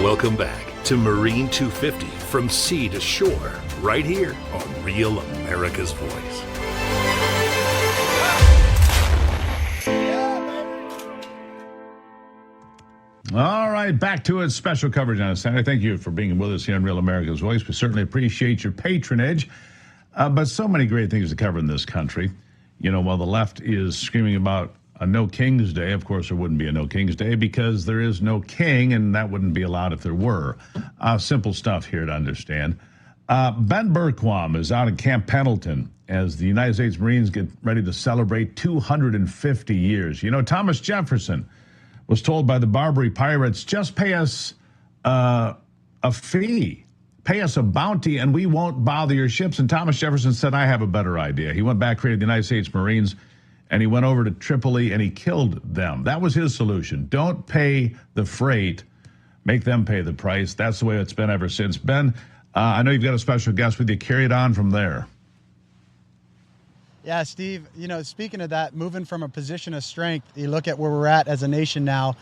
Welcome back to Marine 250 from sea to shore, right here on Real America's Voice. All right, back to it. Special coverage on it, Senator. Thank you for being with us here on Real America's Voice. We certainly appreciate your patronage. But so many great things to cover in this country. You know, while the left is screaming about a No King's Day, of course, there wouldn't be a No King's Day because there is no king, and that wouldn't be allowed if there were. Simple stuff here to understand. Ben Berquam is out at Camp Pendleton as the United States Marines get ready to celebrate 250 years. You know, Thomas Jefferson was told by the Barbary pirates, just pay us a fee, pay us a bounty, and we won't bother your ships. And Thomas Jefferson said, I have a better idea. He went back, created the United States Marines, and he went over to Tripoli and he killed them. That was his solution. Don't pay the freight, make them pay the price. That's the way it's been ever since. Ben, I know you've got a special guest with you. Carry it on from there. Yeah, Steve, you know, speaking of that, moving from a position of strength, you look at where we're at as a nation now,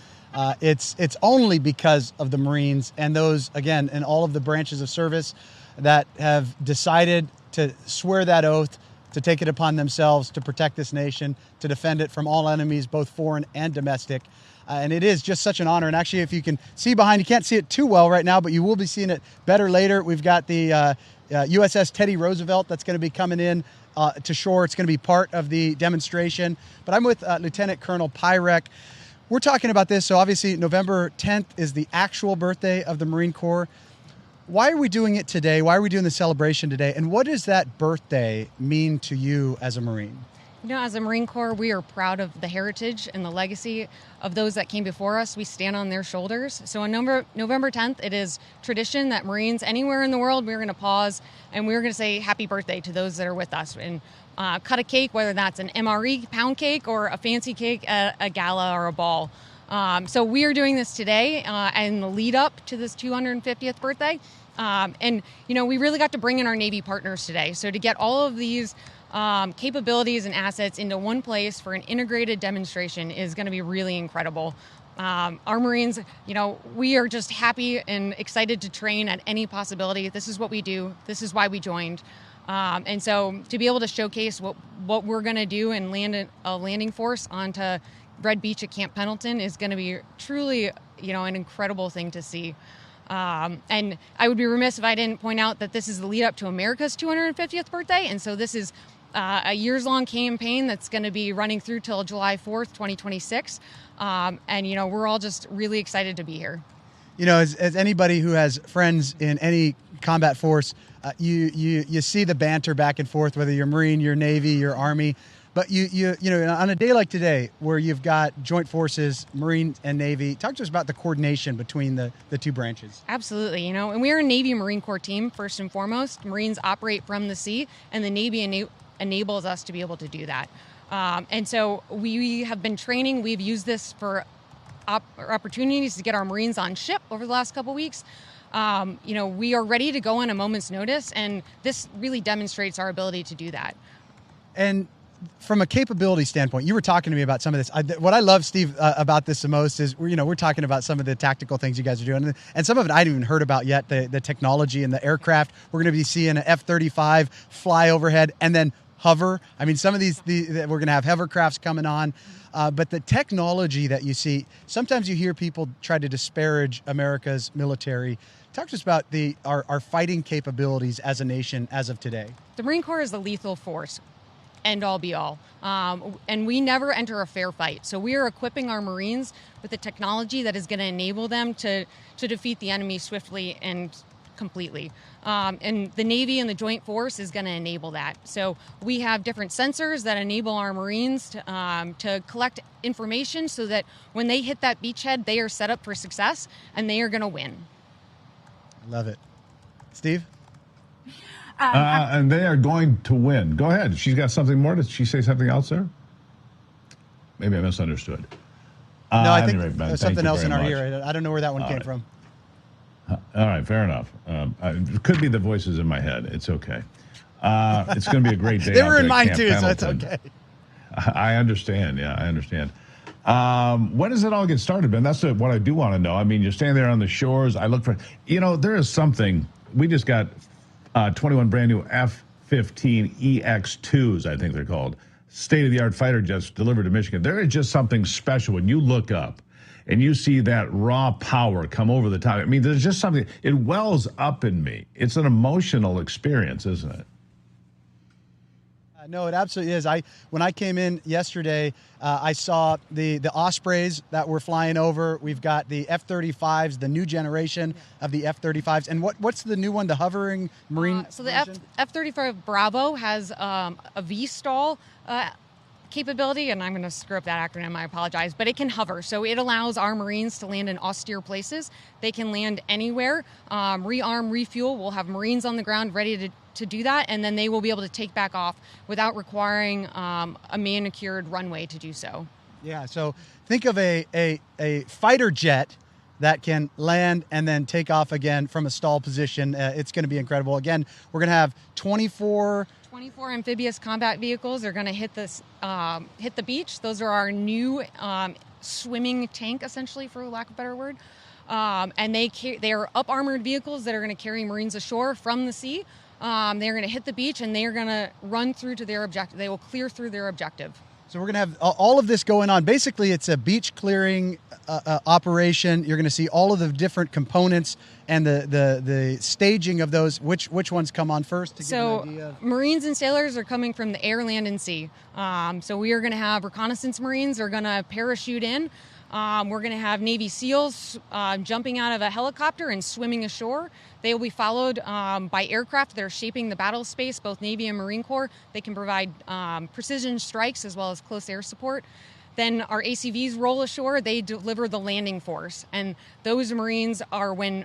it's only because of the Marines and those, again, in all of the branches of service that have decided to swear that oath, to take it upon themselves to protect this nation, to defend it from all enemies, both foreign and domestic. And it is just such an honor. And actually, if you can see behind, you can't see it too well right now, but you will be seeing it better later. We've got the USS Teddy Roosevelt that's going to be coming in to shore. It's going to be part of the demonstration. But I'm with Lieutenant Colonel Pyrek. We're talking about this. So obviously, November 10th is the actual birthday of the Marine Corps. Why are we doing it today? Why are we doing the celebration today? And what does that birthday mean to you as a Marine? You know, as a Marine Corps, we are proud of the heritage and the legacy of those that came before us. We stand on their shoulders. So on November 10th, it is tradition that Marines anywhere in the world, we're going to pause and we're going to say happy birthday to those that are with us and cut a cake, whether that's an MRE pound cake or a fancy cake at a gala or a ball. So we are doing this today in the lead up to this 250th birthday. And, you know, we really got to bring in our Navy partners today. So to get all of these capabilities and assets into one place for an integrated demonstration is going to be really incredible. Our Marines, you know, we are just happy and excited to train at any possibility. This is what we do. This is why we joined. And so to be able to showcase what we're going to do and land a landing force onto Red Beach at Camp Pendleton is going to be truly, you know, an incredible thing to see. And I would be remiss if I didn't point out that this is the lead up to America's 250th birthday. And so this is a years-long campaign that's going to be running through till July 4th, 2026. And, you know, we're all just really excited to be here. You know, as anybody who has friends in any combat force, you see the banter back and forth, whether you're Marine, you're Navy, you're Army. But you know, on a day like today, where you've got joint forces, Marine and Navy, talk to us about the coordination between the two branches. Absolutely, you know, and we're a Navy Marine Corps team first and foremost. Marines operate from the sea, and the Navy enables us to be able to do that. And so we have been training. We've used this for opportunities to get our Marines on ship over the last couple weeks. You know, we are ready to go on a moment's notice, and this really demonstrates our ability to do that. And from a capability standpoint, you were talking to me about some of this. What I love, Steve, about this the most is, you know, we're talking about some of the tactical things you guys are doing, and some of it I hadn't even heard about yet. The technology and the aircraft. We're going to be seeing an F-35 fly overhead and then hover. I mean, some of these we're going to have hovercrafts coming on, but the technology that you see. Sometimes you hear people try to disparage America's military. Talk to us about our fighting capabilities as a nation as of today. The Marine Corps is a lethal force. End all be all. And we never enter a fair fight. So we are equipping our Marines with the technology that is going to enable them to defeat the enemy swiftly and completely. And the Navy and the Joint Force is going to enable that. So we have different sensors that enable our Marines to collect information so that when they hit that beachhead, they are set up for success and they are going to win. I love it. Steve? And they are going to win. Go ahead. She's got something more. Did she say something else there? Maybe I misunderstood. No, I think there's something else in our ear. I don't know where that one came from. All right, fair enough. It could be the voices in my head. It's okay. It's going to be a great day. They were in mine too, so it's okay. I understand. Yeah, I understand. When does it all get started, Ben? That's what I do want to know. I mean, you're standing there on the shores. I look for, there is something. We just got 21 brand new F-15 EX2s, I think they're called, state-of-the-art fighter jets delivered to Michigan. There is just something special when you look up and you see that raw power come over the top. I mean, there's just something, it wells up in me. It's an emotional experience, isn't it? No, it absolutely is. When I came in yesterday, I saw the Ospreys that were flying over. We've got the F-35s, the new generation of the F-35s. And what's the new one, the hovering marine? So the F-35 Bravo has a V-STOVL capability, and I'm going to screw up that acronym, I apologize, but it can hover. So it allows our Marines to land in austere places. They can land anywhere, rearm, refuel. We'll have Marines on the ground ready to do that, and then they will be able to take back off without requiring a manicured runway to do so. Yeah, so think of a fighter jet that can land and then take off again from a stall position. It's going to be incredible. Again, we're going to have 24 amphibious combat vehicles are going to hit the beach. Those are our new swimming tank, essentially, for lack of a better word. And they are up-armored vehicles that are going to carry Marines ashore from the sea. They're going to hit the beach, and they are going to run through to their objective. They will clear through their objective. So we're going to have all of this going on. Basically, it's a beach clearing operation. You're going to see all of the different components and the staging of those. Which ones come on first? So Marines and sailors are coming from the air, land, and sea. So we are going to have reconnaissance Marines are going to parachute in. We're going to have Navy SEALs jumping out of a helicopter and swimming ashore. They will be followed by aircraft that are shaping the battle space, both Navy and Marine Corps. They can provide precision strikes as well as close air support. Then our ACVs roll ashore. They deliver the landing force. And those Marines are when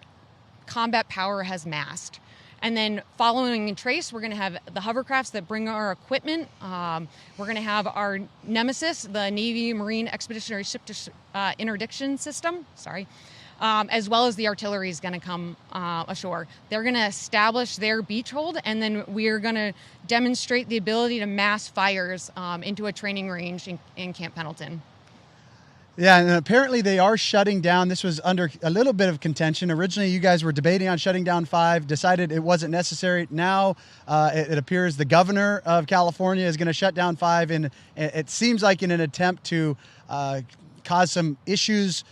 combat power has massed. And then following in trace, we're going to have the hovercrafts that bring our equipment. We're going to have our Nemesis, the Navy Marine Expeditionary Ship to Interdiction System, as well as the artillery is going to come ashore. They're going to establish their beach hold, and then we're going to demonstrate the ability to mass fires into a training range in Camp Pendleton. Yeah, and apparently they are shutting down. This was under a little bit of contention. Originally, you guys were debating on shutting down 5, decided it wasn't necessary. Now, it appears the governor of California is going to shut down 5, and it seems like in an attempt to cause some issues.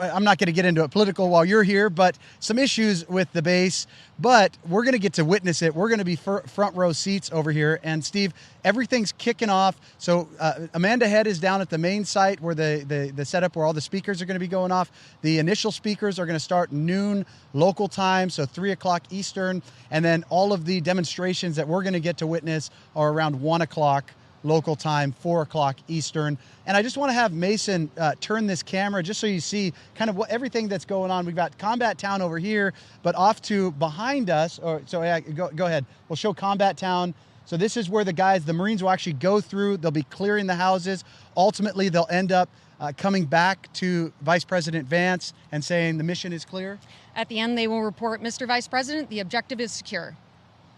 I'm not going to get into it political while you're here, but some issues with the base. But we're going to get to witness it. We're going to be front row seats over here. And Steve, everything's kicking off. So Amanda Head is down at the main site where the setup where all the speakers are going to be going off. The initial speakers are going to start noon local time, so 3 o'clock Eastern. And then all of the demonstrations that we're going to get to witness are around 1 o'clock local time, 4 o'clock Eastern. And I just want to have Mason turn this camera just so you see kind of everything that's going on. We've got Combat Town over here, but off to behind us. Go ahead. We'll show Combat Town. So this is where the Marines will actually go through. They'll be clearing the houses. Ultimately, they'll end up coming back to Vice President Vance and saying the mission is clear. At the end, they will report, Mr. Vice President, the objective is secure.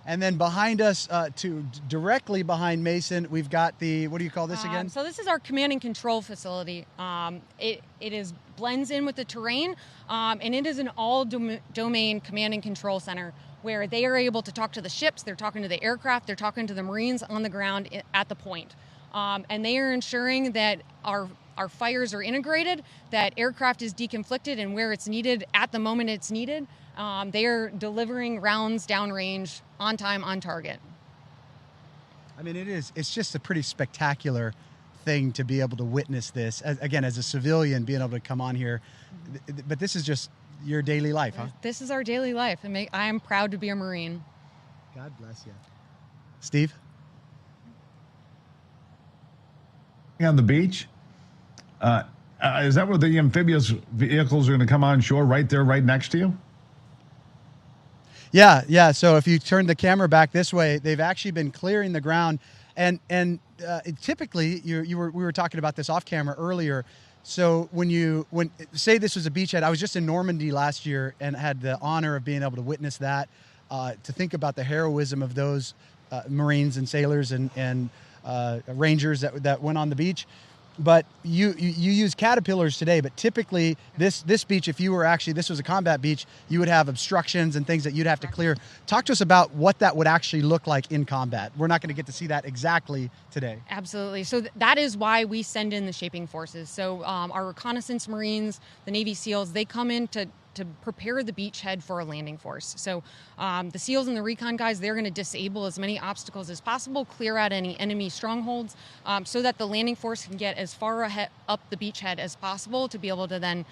And then behind us, directly behind Mason, we've got what do you call this again? So this is our command and control facility. It blends in with the terrain, and it is an all-domain command and control center where they are able to talk to the ships, they're talking to the aircraft, they're talking to the Marines on the ground at the point. And they are ensuring that our fires are integrated, that aircraft is deconflicted and where it's needed at the moment it's needed. They are delivering rounds downrange, on time, on target. I mean, it's just a pretty spectacular thing to be able to witness this. As a civilian, being able to come on here. But this is just your daily life, huh? This is our daily life. I am proud to be a Marine. God bless you. Steve? On the beach? Is that where the amphibious vehicles are going to come on shore, right there, right next to you? Yeah. So if you turn the camera back this way, they've actually been clearing the ground, and typically we were talking about this off camera earlier. So when say this was a beachhead, I was just in Normandy last year and had the honor of being able to witness that, to think about the heroism of those Marines and sailors and Rangers that went on the beach. but you use caterpillars today, but typically this beach, if you were actually, this was a combat beach, you would have obstructions and things that you'd have to clear. Talk to us about what that would actually look like in combat. We're not going to get to see that exactly today. Absolutely. So that is why we send in the shaping forces. So our reconnaissance Marines, the Navy SEALs, they come in to prepare the beachhead for a landing force. So the SEALs and the recon guys, they're going to disable as many obstacles as possible, clear out any enemy strongholds, so that the landing force can get as far ahead up the beachhead as possible to be able to then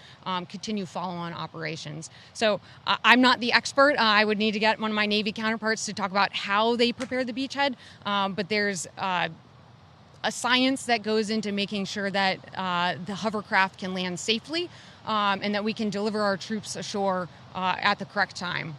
continue follow-on operations. So I'm not the expert. I would need to get one of my Navy counterparts to talk about how they prepare the beachhead, but there's a science that goes into making sure that the hovercraft can land safely, and that we can deliver our troops ashore at the correct time.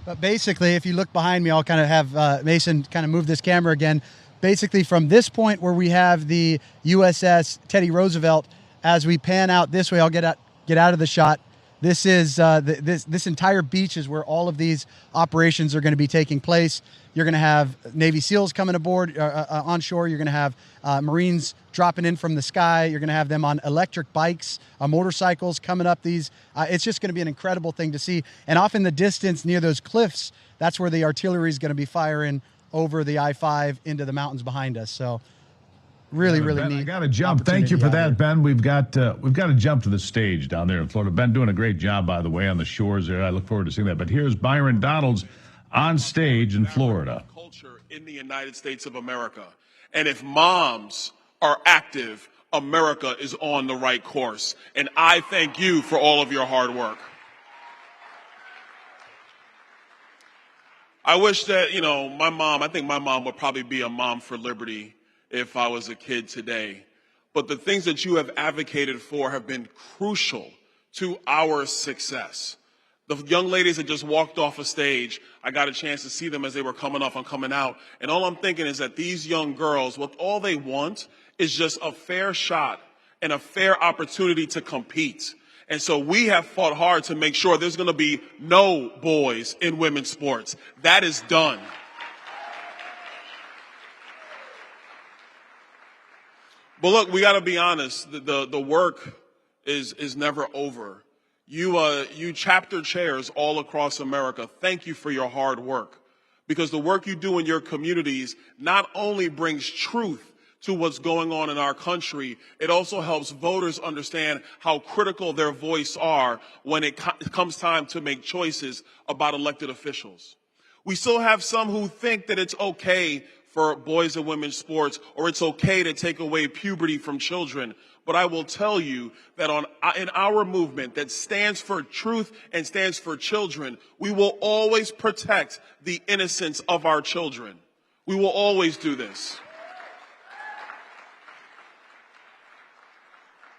But basically, if you look behind me, I'll kind of have Mason kind of move this camera again. Basically, from this point where we have the USS Teddy Roosevelt, as we pan out this way, I'll get out of the shot. This is this entire beach is where all of these operations are going to be taking place. You're going to have Navy SEALs coming aboard on shore. You're going to have Marines dropping in from the sky. You're going to have them on electric bikes, motorcycles coming up these. It's just going to be an incredible thing to see. And off in the distance near those cliffs, that's where the artillery is going to be firing over the I-5 into the mountains behind us. So really Ben, neat. I got to jump. Thank you for that, Ben. We've got to jump to the stage down there in Florida. Ben doing a great job, by the way, on the shores there. I look forward to seeing that. But here's Byron Donalds on stage in Florida. Culture in the United States of America. And if moms are active, America is on the right course. And I thank you for all of your hard work. I wish that, I think my mom would probably be a mom for liberty if I was a kid today. But the things that you have advocated for have been crucial to our success. The young ladies that just walked off a stage, I got a chance to see them as they were coming off and coming out. And all I'm thinking is that these young girls, what all they want is just a fair shot and a fair opportunity to compete. And so we have fought hard to make sure there's going to be no boys in women's sports. That is done. But look, we got to be honest. The work is never over. You chapter chairs all across America, thank you for your hard work. Because the work you do in your communities not only brings truth to what's going on in our country, it also helps voters understand how critical their voice are when it comes time to make choices about elected officials. We still have some who think that it's okay for boys and women's sports, or it's okay to take away puberty from children. But I will tell you that in our movement that stands for truth and stands for children, we will always protect the innocence of our children. We will always do this.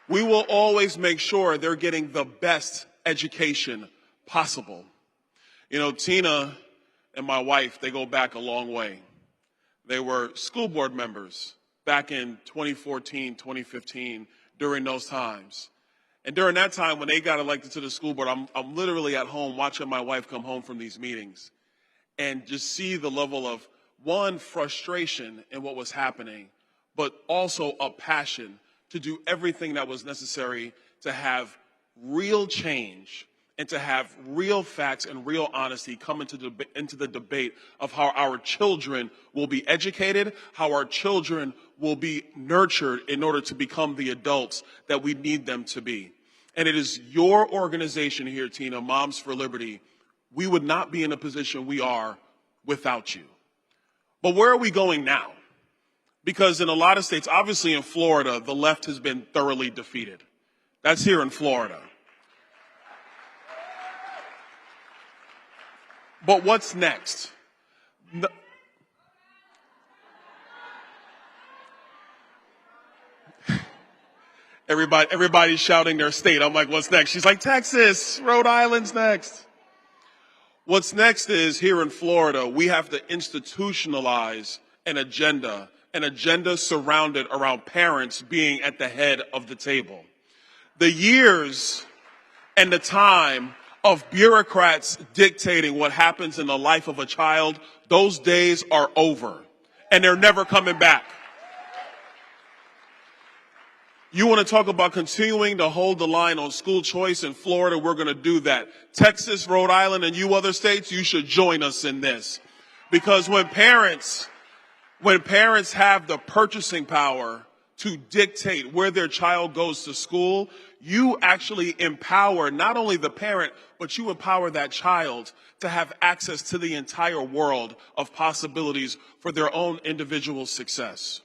We will always make sure they're getting the best education possible. Tina and my wife, they go back a long way. They were school board members back in 2014, 2015, during those times. And during that time, when they got elected to the school board, I'm literally at home watching my wife come home from these meetings and just see the level of, one, frustration in what was happening, but also a passion to do everything that was necessary to have real change and to have real facts and real honesty come into the debate of how our children will be educated, how our children will be nurtured in order to become the adults that we need them to be. And it is your organization here, Tina, Moms for Liberty. We would not be in the position we are without you. But where are we going now? Because in a lot of states, obviously in Florida, the left has been thoroughly defeated. That's here in Florida. But what's next? Everybody's shouting their state. I'm like, what's next? She's like, Texas, Rhode Island's next. What's next is here in Florida, we have to institutionalize an agenda surrounded around parents being at the head of the table. The years and the time of bureaucrats dictating what happens in the life of a child, those days are over, and they're never coming back. You want to talk about continuing to hold the line on school choice in Florida? We're going to do that. Texas, Rhode Island, and you other states, you should join us in this. Because when parents have the purchasing power to dictate where their child goes to school, you actually empower not only the parent, but you empower that child to have access to the entire world of possibilities for their own individual success.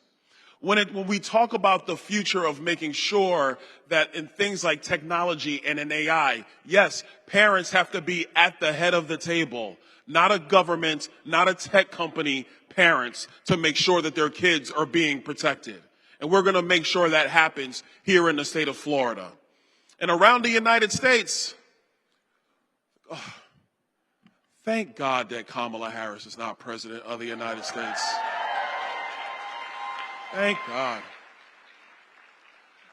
When we talk about the future of making sure that in things like technology and in AI, yes, parents have to be at the head of the table, not a government, not a tech company, parents, to make sure that their kids are being protected. And we're going to make sure that happens here in the state of Florida. And around the United States, thank God that Kamala Harris is not president of the United States. Thank God.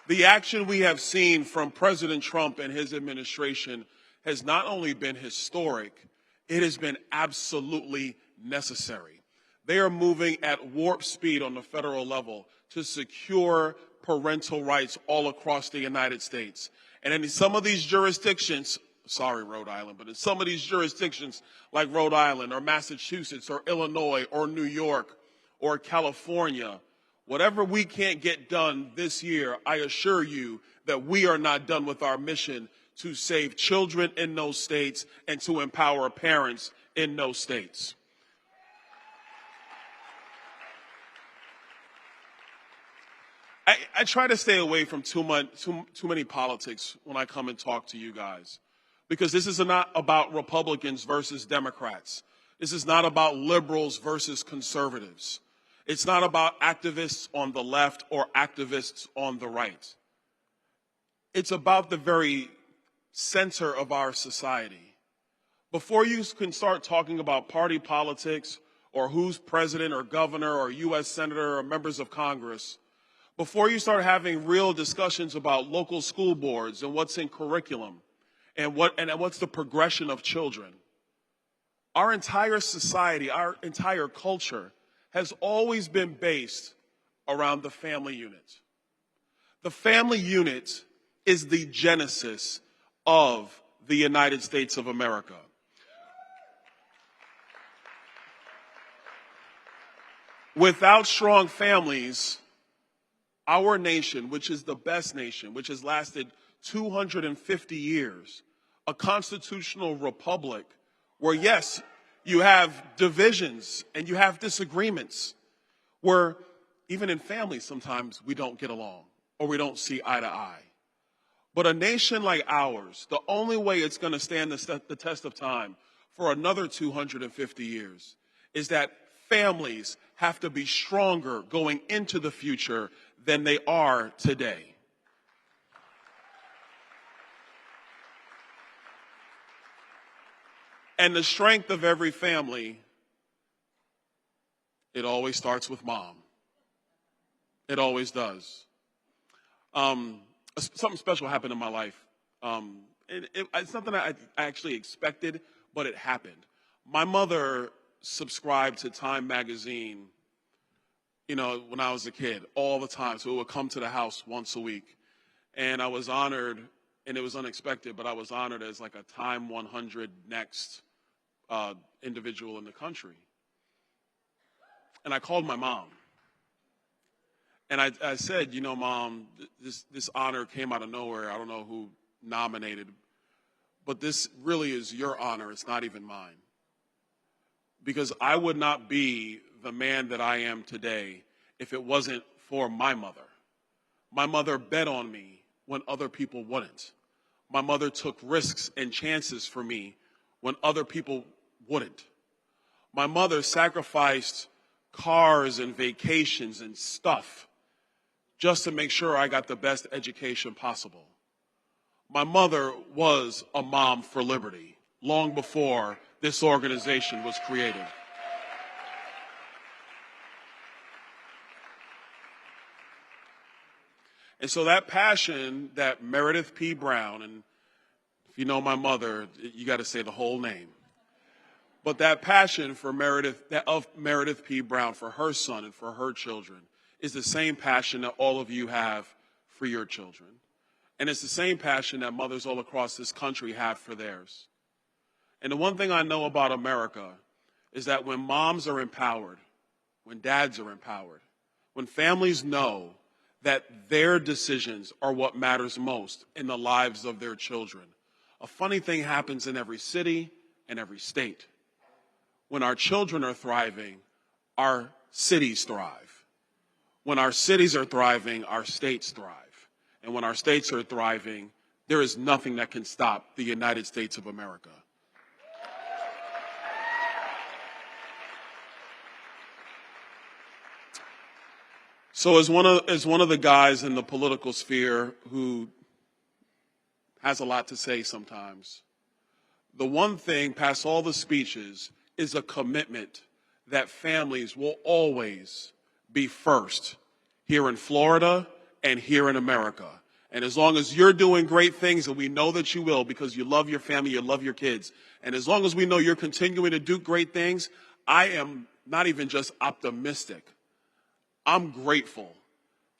The action we have seen from President Trump and his administration has not only been historic, it has been absolutely necessary. They are moving at warp speed on the federal level to secure parental rights all across the United States. And in some of these jurisdictions, sorry, Rhode Island, but in some of these jurisdictions like Rhode Island or Massachusetts or Illinois or New York or California, whatever we can't get done this year, I assure you that we are not done with our mission to save children in those states and to empower parents in those states. I try to stay away from too many politics when I come and talk to you guys, because this is not about Republicans versus Democrats. This is not about liberals versus conservatives. It's not about activists on the left or activists on the right. It's about the very center of our society. Before you can start talking about party politics or who's president or governor or U.S. senator or members of Congress, before you start having real discussions about local school boards and what's in curriculum and what's the progression of children, our entire society, our entire culture has always been based around the family unit. The family unit is the genesis of the United States of America. Without strong families, our nation, which is the best nation, which has lasted 250 years, a constitutional republic where, yes, you have divisions and you have disagreements, where even in families sometimes we don't get along or we don't see eye to eye. But a nation like ours, the only way it's going to stand the test of time for another 250 years is that families have to be stronger going into the future than they are today. And the strength of every family, it always starts with mom. It always does. Something special happened in my life. It's something I actually expected, but it happened. My mother subscribed to Time magazine, when I was a kid, all the time. So it would come to the house once a week. And I was honored, and it was unexpected, but I was honored as like a Time 100 Next individual in the country. And I called my mom. And I said, Mom, this honor came out of nowhere. I don't know who nominated, but this really is your honor. It's not even mine. Because I would not be the man that I am today if it wasn't for my mother. My mother bet on me when other people wouldn't. My mother took risks and chances for me when other people wouldn't. My mother sacrificed cars and vacations and stuff just to make sure I got the best education possible. My mother was a mom for liberty long before this organization was created. And so that passion that Meredith P. Brown, and if you know my mother, you got to say the whole name. But that passion for Meredith P. Brown, for her son and for her children, is the same passion that all of you have for your children. And it's the same passion that mothers all across this country have for theirs. And the one thing I know about America is that when moms are empowered, when dads are empowered, when families know that their decisions are what matters most in the lives of their children, a funny thing happens in every city and every state. When our children are thriving, our cities thrive. When our cities are thriving, our states thrive. And when our states are thriving, there is nothing that can stop the United States of America. So as one of the guys in the political sphere who has a lot to say sometimes, the one thing past all the speeches is a commitment that families will always be first here in Florida and here in America. And as long as you're doing great things, and we know that you will because you love your family, you love your kids, and as long as we know you're continuing to do great things, I am not even just optimistic. I'm grateful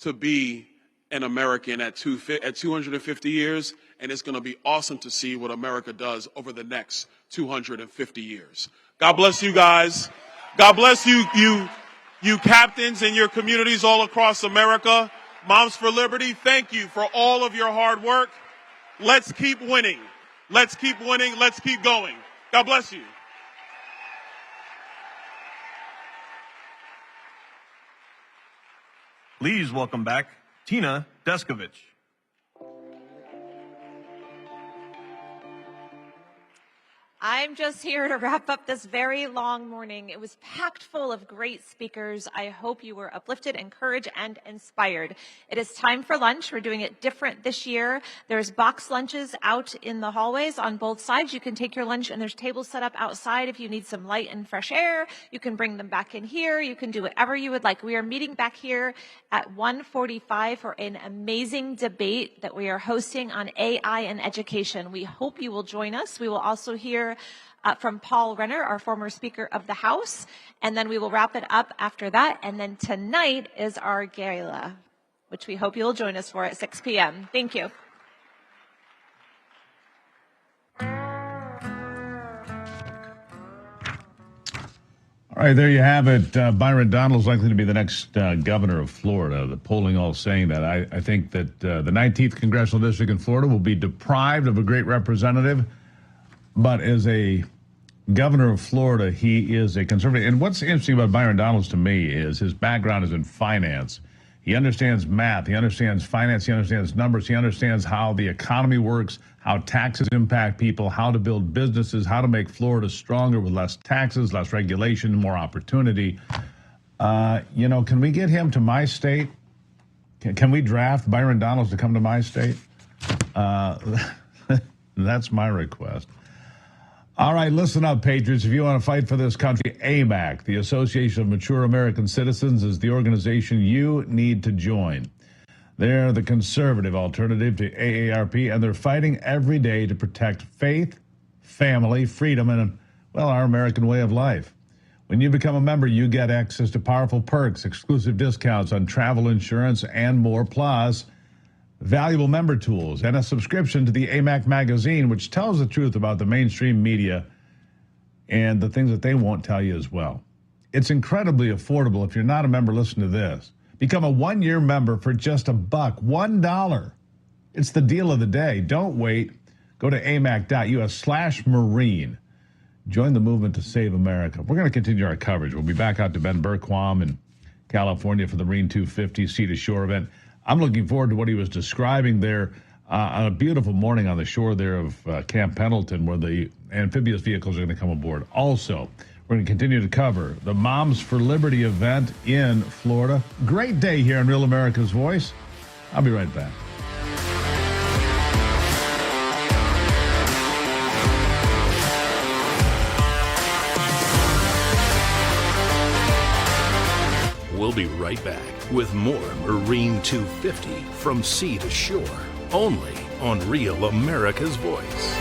to be an American at 250 years, and it's going to be awesome to see what America does over the next 250 years. God bless you guys. God bless you captains in your communities all across America. Moms for Liberty, thank you for all of your hard work. Let's keep winning. Let's keep winning. Let's keep going. God bless you. Please welcome back Tina Deskovich. I'm just here to wrap up this very long morning. It was packed full of great speakers. I hope you were uplifted, encouraged, and inspired. It is time for lunch. We're doing it different this year. There's box lunches out in the hallways on both sides. You can take your lunch, and there's tables set up outside if you need some light and fresh air. You can bring them back in here. You can do whatever you would like. We are meeting back here at 1:45 for an amazing debate that we are hosting on AI and education. We hope you will join us. We will also hear from Paul Renner, our former Speaker of the House, and then we will wrap it up after that. And then tonight is our gala, which we hope you'll join us for at 6 p.m. Thank you. All right, there you have it. Byron Donalds likely to be the next governor of Florida. The polling all saying that. I think that the 19th Congressional District in Florida will be deprived of a great representative. But as a governor of Florida, he is a conservative. And what's interesting about Byron Donalds to me is his background is in finance. He understands math. He understands finance. He understands numbers. He understands how the economy works, how taxes impact people, how to build businesses, how to make Florida stronger with less taxes, less regulation, more opportunity. Can we get him to my state? Can we draft Byron Donalds to come to my state? That's my request. All right, listen up, Patriots. If you want to fight for this country, AMAC, the Association of Mature American Citizens, is the organization you need to join. They're the conservative alternative to AARP, and they're fighting every day to protect faith, family, freedom, and, well, our American way of life. When you become a member, you get access to powerful perks, exclusive discounts on travel insurance, and more, plus valuable member tools and a subscription to the AMAC magazine, which tells the truth about the mainstream media and the things that they won't tell you as well. It's incredibly affordable. If you're not a member, listen to this. Become a one-year member for just $1, $1. It's the deal of the day. Don't wait. Go to amac.us/Marine. Join the movement to save America. We're going to continue our coverage. We'll be back out to Ben Berquam in California for the Marine 250 Sea to Shore event. I'm looking forward to what he was describing there on a beautiful morning on the shore there of Camp Pendleton, where the amphibious vehicles are going to come aboard. Also, we're going to continue to cover the Moms for Liberty event in Florida. Great day here on Real America's Voice. I'll be right back. We'll be right back with more Marine 250 from sea to shore, only on Real America's Voice.